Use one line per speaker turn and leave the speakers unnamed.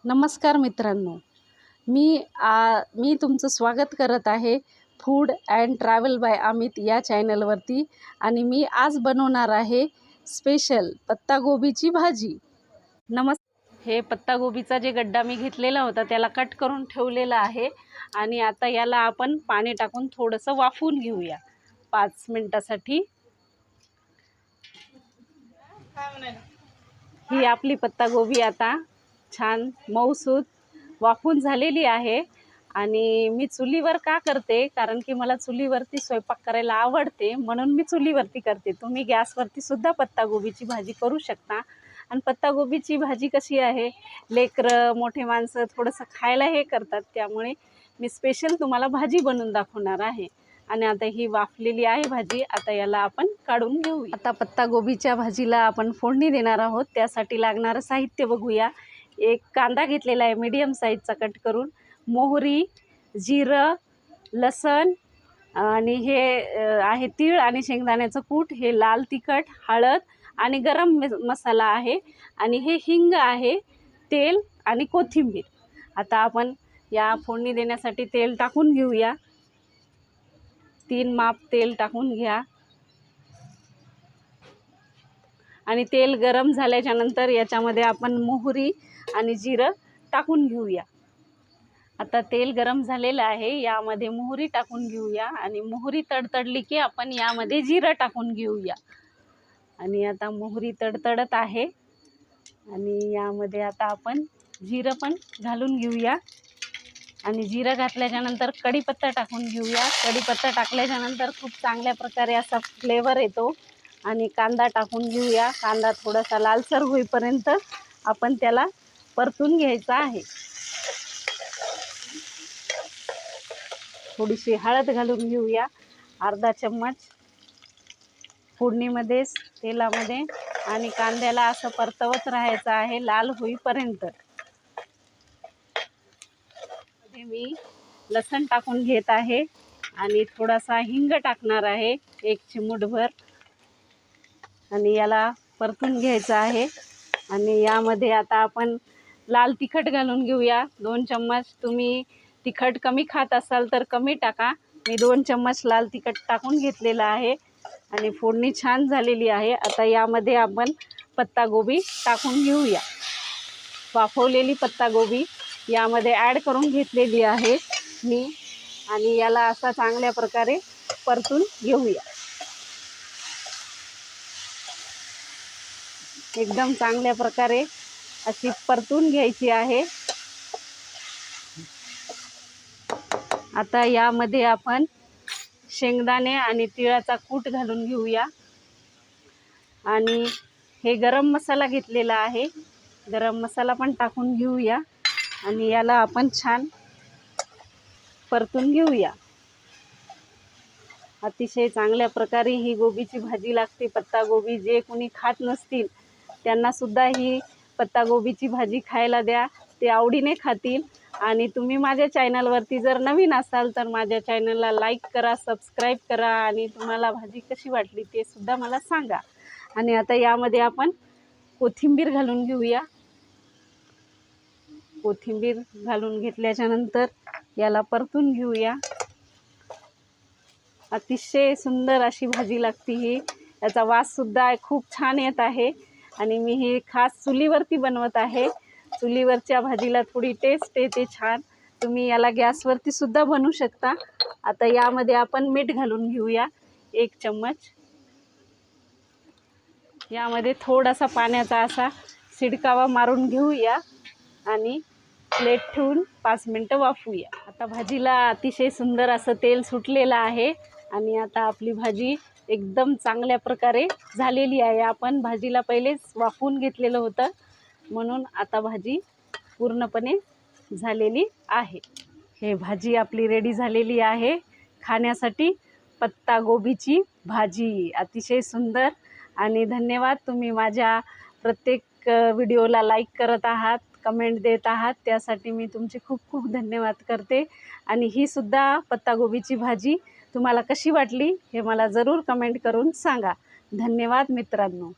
नमस्कार मित्रांनो, मी तुमचं स्वागत करत आहे food and travel by Amit या चॅनलवरती। आणि मी आज बनवणार आहे स्पेशल पत्तागोबीची भाजी। हे पत्तागोबीचा जे गड्डा मी घेतलेला होता त्याला कट करून ठेवलेला आहे आणि आता याला आपण पाणी टाकून थोडंसं वाफवून घेऊया 5 मिनिटासाठी। ही आपली पत्तागोबी आता छान मऊसूत वाफून झालेली आहे। आणि मी चुलीवर का करते, कारण की मला चुलीवरती स्वयंपाक करायला आवडते, म्हणून मी चुलीवरती करते। तुम्ही गॅसवरती सुद्धा पत्तागोबीची भाजी करू शकता। आणि पत्तागोबीची भाजी कशी आहे, लेकरं मोठे माणसं थोडंसं खायला हे करतात, त्यामुळे मी स्पेशल तुम्हाला भाजी बनवून दाखवणार आहे। आणि आता ही वाफलेली आहे भाजी, आता याला आपण काढून घेऊ। आता पत्तागोबीच्या भाजीला आपण फोडणी देणार आहोत, त्यासाठी लागणारं साहित्य बघूया। एक कांदा घेतलेला आहे मीडियम साईजचा कट करून, मोहरी, जिरं, लसण आणि हे आहे तीळ आणि शेंगदाण्याचं कूट, हे लाल तिखट, हळद आणि गरम मसाला आहे, आणि हे हिंग आहे, तेल आणि कोथिंबीर। आता आपण या फोडणी देण्यासाठी तेल टाकून घेऊया। 3 माप तेल टाकून घ्या आणि तेल गरम झाल्याच्या नंतर याच्यामध्ये आपण मोहरी आणि जिरं टाकून घेऊया। आता तेल गरम झालेलं आहे, यामध्ये मोहरी टाकून घेऊया आणि मोहरी तडतडली की आपण यामध्ये जिरं टाकून घेऊया। आणि आता मोहरी तडतडत आहे आणि यामध्ये आता आपण जिरं पण घालून घेऊया। आणि जिरं घातल्याच्या नंतर कढीपत्ता टाकून घेऊया। कढीपत्ता टाकल्याच्या नंतर खूप चांगल्या प्रकारे असा फ्लेवर येतो। आणि कांदा टाकून घेऊया। कांदा थोडासा लालसर होईपर्यंत आपण त्याला परतून घ्यायचा आहे। थोडीशी हळद घालून घेऊया, अर्धा चम्मच फोडणीमध्ये तेलामध्ये, आणि कांद्याला असं परतवत राहायचं आहे लाल होईपर्यंत। मी लसण टाकून घेत आहे आणि थोडासा हिंग टाकणार आहे, 1 चिमूटभर, आणि याला परतून घ्यायचं आहे। आणि यामध्ये आता आपण लाल तिखट घालून घेऊया, 2 चम्मच। तुम्ही तिखट कमी खात असाल तर कमी टाका, मी 2 चम्मच लाल तिखट टाकून घेतलेलं आहे। आणि फोडणी छान झालेली आहे। आता यामध्ये आपण पत्तागोबी टाकून घेऊया। वाफवलेली पत्तागोबी यामध्ये ॲड करून घेतलेली आहे मी, आणि याला असा चांगल्या प्रकारे परतून घेऊया। एकदम चांगल्या प्रकारे अशी परतून घ्यायची आहे। आता यामध्ये आपण शेंगदाणे आणि तिळाचा कूट घालून घेऊया। आणि हे गरम मसाला घेतलेला आहे, गरम मसाला पण टाकून घेऊया आणि याला आपण छान परतून घेऊया। अतिशय चांगल्या प्रकारे ही गोबीची भाजी लागते। पत्तागोबी जे कोणी खात नसतील त्यांना सुद्धा ही पत्तागोबीची भाजी खायला द्या, ते आवडीने खातील। आणि तुम्ही माझ्या चॅनलवरती जर नवीन असाल तर माझ्या चॅनलला लाईक करा, सबस्क्राईब करा, आणि तुम्हाला भाजी कशी वाटली ते सुद्धा मला सांगा। आणि आता यामध्ये आपण कोथिंबीर घालून घेऊया। कोथिंबीर घालून घेतल्याच्या नंतर याला परतून घेऊया। अतिशय सुंदर अशी भाजी लागते ही, याचा वाससुद्धा खूप छान येत आहे। आणि मी ही खास चुलीवरती बनवत आहे, चुलीवरच्या भाजीला थोडी टेस्ट येते छान। तुम्ही याला गॅसवरती सुद्धा बनवू शकता। आता यामध्ये आपण मीठ घालून घेऊया, 1 चम्मच। यामध्ये थोडासा पाण्याचा असा शिडकावा मारून घेऊया आणि प्लेट ठेवून 5 मिनिटं वाफवूया। आता भाजीला अतिशय सुंदर असं तेल सुटलेलं आहे आणि आता आपली भाजी एकदम चांगल्या प्रकारे झालेली आहे। आपण भाजीला पहिलेच वाफवून घेतलेलं होतं, म्हणून आता भाजी पूर्णपणे झालेली आहे। हे भाजी आपली रेडी झालेली आहे खाण्यासाठी, पत्तागोबीची भाजी। अतिशय सुंदर। आणि धन्यवाद, तुम्ही माझ्या प्रत्येक व्हिडिओला लाईक करत आहात, कमेंट देत आहात, त्यासाठी मी तुमचे खूप खूप धन्यवाद करते। आणि ही सुद्धा पत्तागोबीची भाजी तुम्हाला कशी वाटली हे मला जरूर कमेंट करून सांगा। धन्यवाद मित्रांनो।